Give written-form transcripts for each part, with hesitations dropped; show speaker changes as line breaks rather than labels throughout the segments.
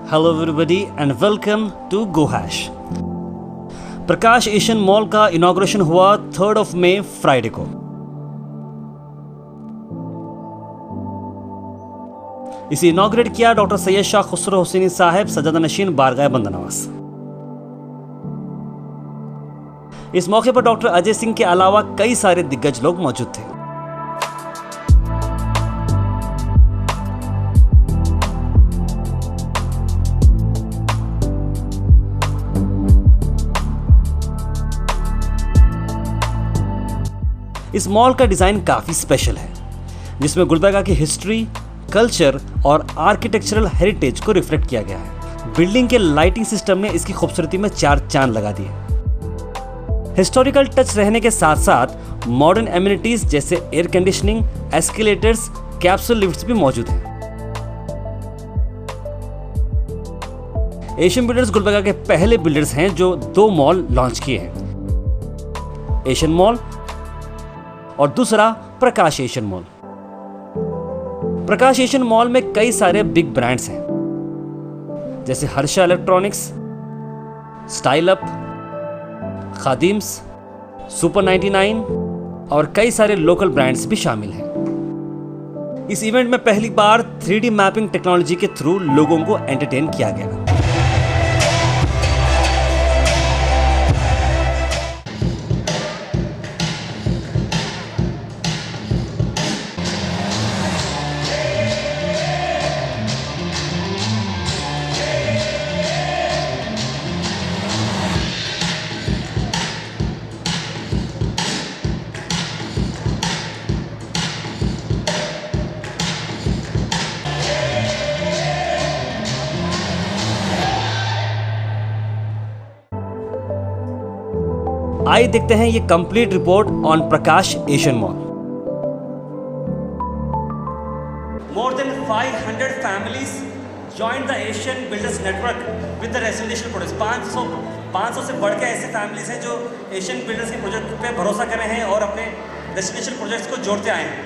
Hello everybody and welcome to गोहैश। Prakash Asian mall का inauguration हुआ 3 मई फ्राइडे को। इसे इनॉग्रेट किया डॉक्टर सैयद शाह खुसरो हुसैनी साहब सज्जादा नशीन बारगाह बंदनवास। इस मौके पर डॉक्टर अजय सिंह के अलावा कई सारे दिग्गज लोग मौजूद थे। इस मॉल का डिज़ाइन काफ़ी स्पेशल है, जिसमें गुलबर्गा की हिस्ट्री, कल्चर और आर्किटेक्चरल हेरिटेज को रिफ्लेक्ट किया गया है। बिल्डिंग के लाइटिंग सिस्टम ने इसकी खूबसूरती में 4 चांद लगा दिए। हिस्टोरिकल टच रहने के साथ साथ मॉडर्न एमिनिटीज जैसे air conditioning, escalators, capsule lifts भी मौजूद हैं। एशियन बिल्डर्स गुलबर्गा के पहले बिल्डर्स हैं जो 2 मॉल लॉन्च किए हैं, एशियन मॉल और दूसरा प्रकाश एशियन मॉल। प्रकाश एशियन मॉल में कई सारे बिग ब्रांड्स हैं, जैसे Harsha electronics, style up, Khadim's, super 99 और कई सारे लोकल ब्रांड्स भी शामिल हैं। इस इवेंट में पहली बार 3D मैपिंग टेक्नोलॉजी के थ्रू लोगों को एंटरटेन किया गया। आइए देखते हैं ये complete report on Prakash Asian mall. More than 500 families joined the Asian Builders Network with the residential projects। 500 से बढ़ के ऐसे फैमिलीज हैं जो एशियन बिल्डर्स के प्रोजेक्ट पे भरोसा कर रहे हैं और अपने रेजिडेंशियल प्रोजेक्ट्स को जोड़ते आए हैं।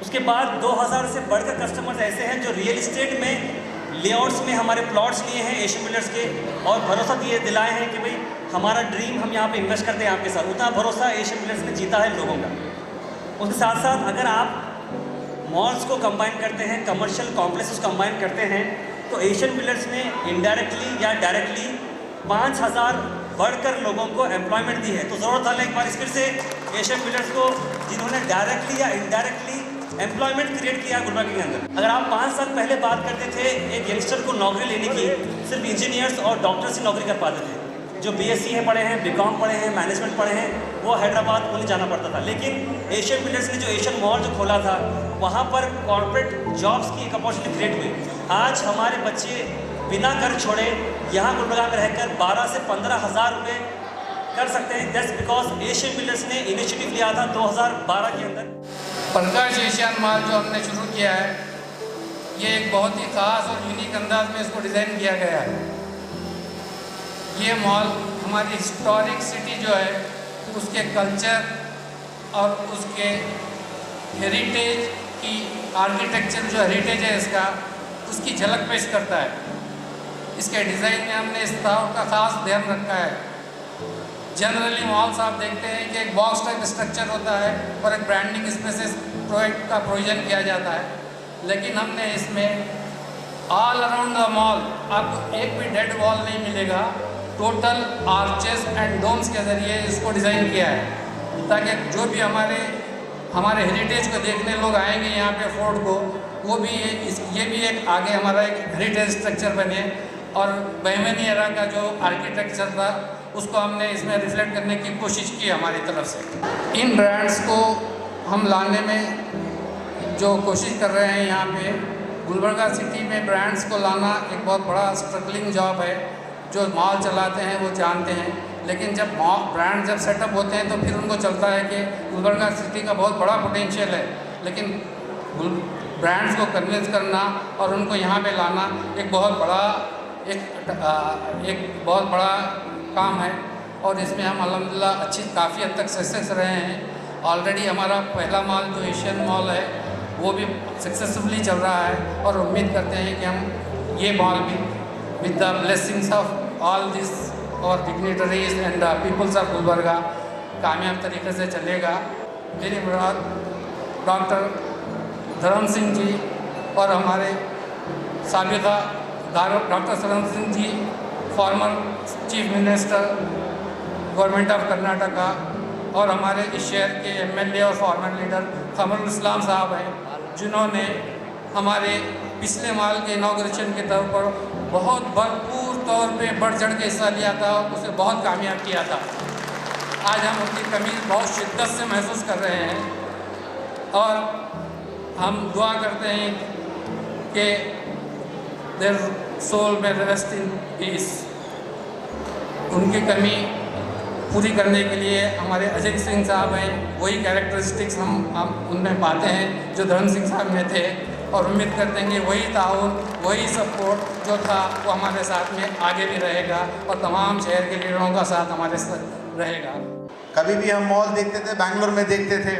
उसके बाद 2000 से बढ़कर कस्टमर्स ऐसे हैं जो रियल इस्टेट में लेआउट्स में हमारे प्लॉट्स लिए हैं एशियन बिल्डर्स के और भरोसा दिलाए हैं कि भाई हमारा ड्रीम हम यहाँ पे इन्वेस्ट करते हैं आपके साथ। उतना भरोसा एशियन बिल्डर्स ने जीता है लोगों का। उसके साथ साथ अगर आप मॉल्स को कंबाइन करते हैं, कमर्शियल कॉम्प्लेक्सेस कंबाइन करते हैं, तो एशियन बिल्डर्स ने इनडायरेक्टली या डायरेक्टली 5000 बढ़कर लोगों को एम्प्लॉयमेंट दी है। तो ज़रूरत है एक बार फिर से एशियन बिल्डर्स को, जिन्होंने डायरेक्टली या इनडायरेक्टली एम्प्लॉयमेंट क्रिएट किया गुलबर्गा के अंदर। अगर आप 5 साल पहले बात करते थे एक यंगस्टर को नौकरी लेने की, सिर्फ इंजीनियर्स और डॉक्टर्स ही नौकरी कर पाते थे। जो BSc है पढ़े हैं, BCom पढ़े हैं, मैनेजमेंट पढ़े हैं, वो हैदराबाद पुणे जाना पड़ता था। लेकिन एशियन बिल्डर्स ने जो एशियन मॉल जो खोला था, वहाँ पर कॉर्पोरेट जॉब्स की एक अपॉर्चुनिटी क्रिएट हुई। आज हमारे बच्चे बिना घर छोड़े यहाँ गुलबर्गा में रहकर 12 से 15 हज़ार रुपये कर सकते हैं। दैट्स बिकॉज एशियन बिल्डर्स ने इनिशिएटिव लिया था 2012 के अंदर।
प्रकाश एशियन मॉल जो हमने शुरू किया है, ये एक बहुत ही ख़ास और यूनिक अंदाज में इसको डिज़ाइन किया गया है। ये मॉल हमारी हिस्टोरिक सिटी जो है उसके कल्चर और उसके हेरिटेज की, आर्किटेक्चर जो हेरिटेज है इसका, उसकी झलक पेश करता है। इसके डिज़ाइन में हमने इस तरह का ख़ास ध्यान रखा है। जनरली मॉल्स आप देखते हैं कि एक बॉक्स टाइप स्ट्रक्चर होता है और एक ब्रांडिंग स्पेसेस प्रोजेक्ट का प्रोविजन किया जाता है, लेकिन हमने इसमें ऑल अराउंड द मॉल आपको एक भी डेड वॉल नहीं मिलेगा। टोटल आर्चेस एंड डोम्स के ज़रिए इसको डिज़ाइन किया है, ताकि जो भी हमारे हेरिटेज को देखने लोग आएंगे यहाँ पे फोर्ट को, वो भी ये भी एक आगे हमारा एक हेरिटेज स्ट्रक्चर बने। और बहमनी एरा का जो आर्किटेक्चर था उसको हमने इसमें रिफ्लेक्ट करने की कोशिश की हमारी तरफ से। इन ब्रांड्स को हम लाने में जो कोशिश कर रहे हैं यहाँ पे गुलबर्गा सिटी में ब्रांड्स को लाना एक बहुत बड़ा स्ट्रगलिंग जॉब है। जो मॉल चलाते हैं वो जानते हैं, लेकिन जब ब्रांड जब सेटअप होते हैं तो फिर उनको चलता है कि गुलबर्गा सिटी का बहुत बड़ा पोटेंशियल है, लेकिन ब्रांड्स को कन्विंस करना और उनको यहाँ पे लाना एक बहुत बड़ा काम है। और इसमें हम अल्हम्दुलिल्लाह काफ़ी हद तक सक्सेस रहे हैं। ऑलरेडी हमारा पहला मॉल जो एशियन मॉल है वो भी सक्सेसफुली चल रहा है और उम्मीद करते हैं कि हम ये मॉल भी with the blessings of all these our dignitaries and the peoples of Gulbarga कामयाब तरीके से चलेगा। मेरी मुराद डॉक्टर धर्म सिंह जी और हमारे साबिका doctor Dharam Singh ji former chief minister government of Karnataka और हमारे इस शहर के एमएलए और फॉर्मर लीडर कमरुल इस्लाम साहब हैं, जिन्होंने हमारे पिछले माल के इनाग्रेशन के तौर पर बहुत भरपूर तौर पे बढ़ चढ़ के हिस्सा लिया था और उसे बहुत कामयाब किया था। आज हम उनकी कमी बहुत शिद्दत से महसूस कर रहे हैं और हम दुआ करते हैं कि देयर सोल में रेस्ट इन पीस। उनकी कमी पूरी करने के लिए हमारे अजय सिंह साहब हैं, वही कैरेक्टरिस्टिक्स हम उनमें पाते हैं जो धर्म सिंह साहब में थे और उम्मीद करते हैं कि वही ताउन वही सपोर्ट जो था वो हमारे साथ में आगे भी रहेगा और तमाम शहर के लीडरों का साथ हमारे साथ रहेगा।
कभी भी हम मॉल देखते थे, बैंगलोर में देखते थे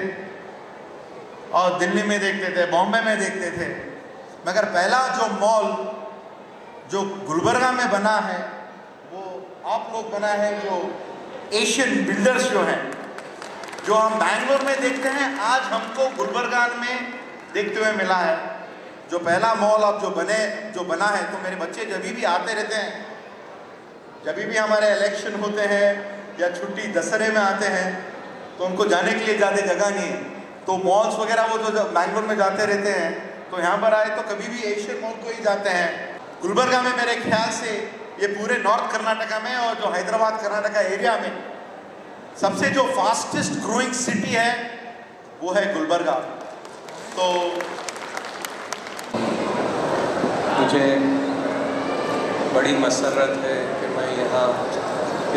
और दिल्ली में देखते थे, बॉम्बे में देखते थे, मगर पहला जो मॉल जो गुलबर्गा में बना है वो आप लोग बना है, जो एशियन बिल्डर्स जो हैं, जो हम बैंगलोर में देखते हैं, आज हमको गुलबर्गा में देखते हुए मिला है। जो पहला मॉल अब जो बना है, तो मेरे बच्चे जब भी आते रहते हैं, जब भी हमारे इलेक्शन होते हैं या छुट्टी दशहरे में आते हैं, तो उनको जाने के लिए ज़्यादा जगह नहीं है, तो मॉल्स वगैरह वो जो बैंगलोर में जाते रहते हैं, तो यहाँ पर आए तो कभी भी एशियन मॉल को ही जाते हैं। गुलबर्गा में मेरे ख्याल से ये पूरे नॉर्थ कर्नाटका में और जो हैदराबाद कर्नाटका एरिया में सबसे जो फास्टेस्ट ग्रोइंग सिटी है वो है गुलबर्गा। तो
मुझे बड़ी मसरत है कि मैं यहाँ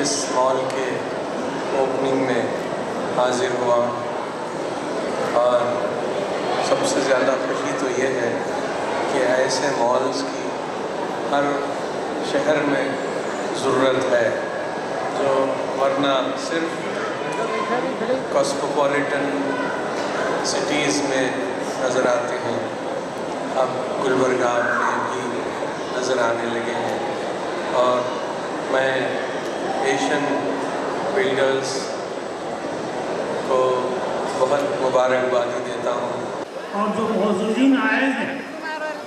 इस मॉल के ओपनिंग में हाजिर हुआ और सबसे ज़्यादा खुशी तो ये है कि ऐसे मॉल्स की हर शहर में ज़रूरत है, जो वरना सिर्फ कॉस्मोपॉलिटन सिटीज़ में नज़र आते हैं, अब गुलबर्गा में भी नज़र आने लगे हैं। और मैं एशियन बिल्डर्स को बहुत मुबारकबादी देता हूँ।
और जो मौजूदीन आए हैं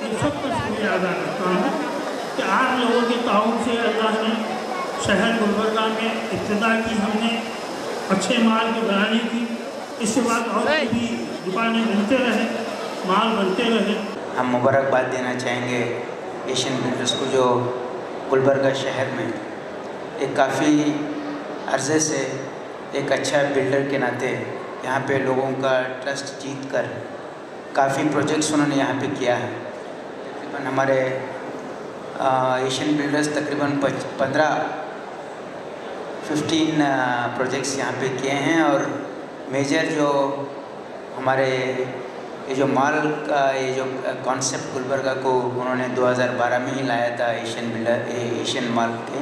इन सब का शुक्रिया अदा करता हूँ कि आप लोगों के ताउन से अल्लाह ने शहर गुलबर्गा में इब्तिदा की, हमने अच्छे माल की बनाने की, इसके बाद और भी दुकानें बनते रहे, माल बनते रहे।
हम मुबारकबाद देना चाहेंगे एशियन बिल्डर्स को, जो गुलबर्गा शहर में एक काफ़ी अरसे से एक अच्छा बिल्डर के नाते यहाँ पे लोगों का ट्रस्ट जीत कर काफ़ी प्रोजेक्ट्स उन्होंने यहाँ पे किया है। तकरीबन हमारे एशियन बिल्डर्स तकरीबन 15 प्रोजेक्ट्स यहाँ पे किए हैं और मेजर जो हमारे ये जो माल का ये जो कॉन्सेप्ट गुलबर्गा को उन्होंने 2012 में ही लाया था एशियन माल के।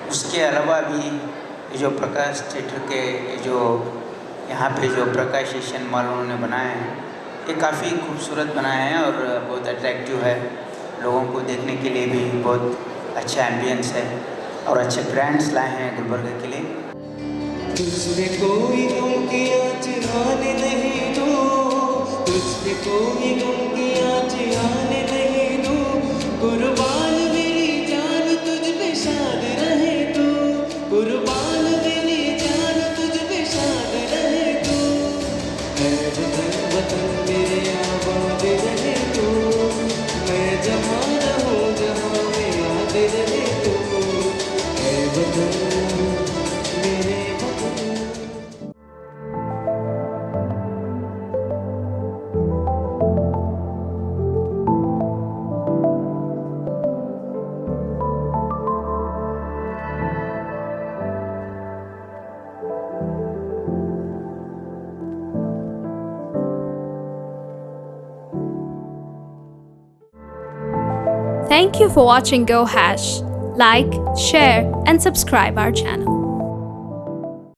उसके अलावा भी ये जो प्रकाश थिएटर के जो यहाँ पे जो प्रकाश एशियन माल उन्होंने बनाया है, ये काफ़ी खूबसूरत बनाया है और बहुत अट्रैक्टिव है, लोगों को देखने के लिए भी बहुत अच्छा एम्बियंस है और अच्छे ब्रांड्स लाए हैं गुलबर्गा के लिए।
तुझमें कोई गम की आँच आने नहीं दो, तुझमें कोई गम की आँच आने नहीं दो, कुर्बान मेरी जान तुझ पे शाद रहे तो, कुर्बान मेरी जान तुझ पे शाद रहे तो, है वतन मेरे आबाद रहे तो, मैं जहाँ रहूँ जहाँ में याद रहे तो, है वतन मेरे वतन।
Thank you for watching Go Hash. Like, share, and subscribe our channel.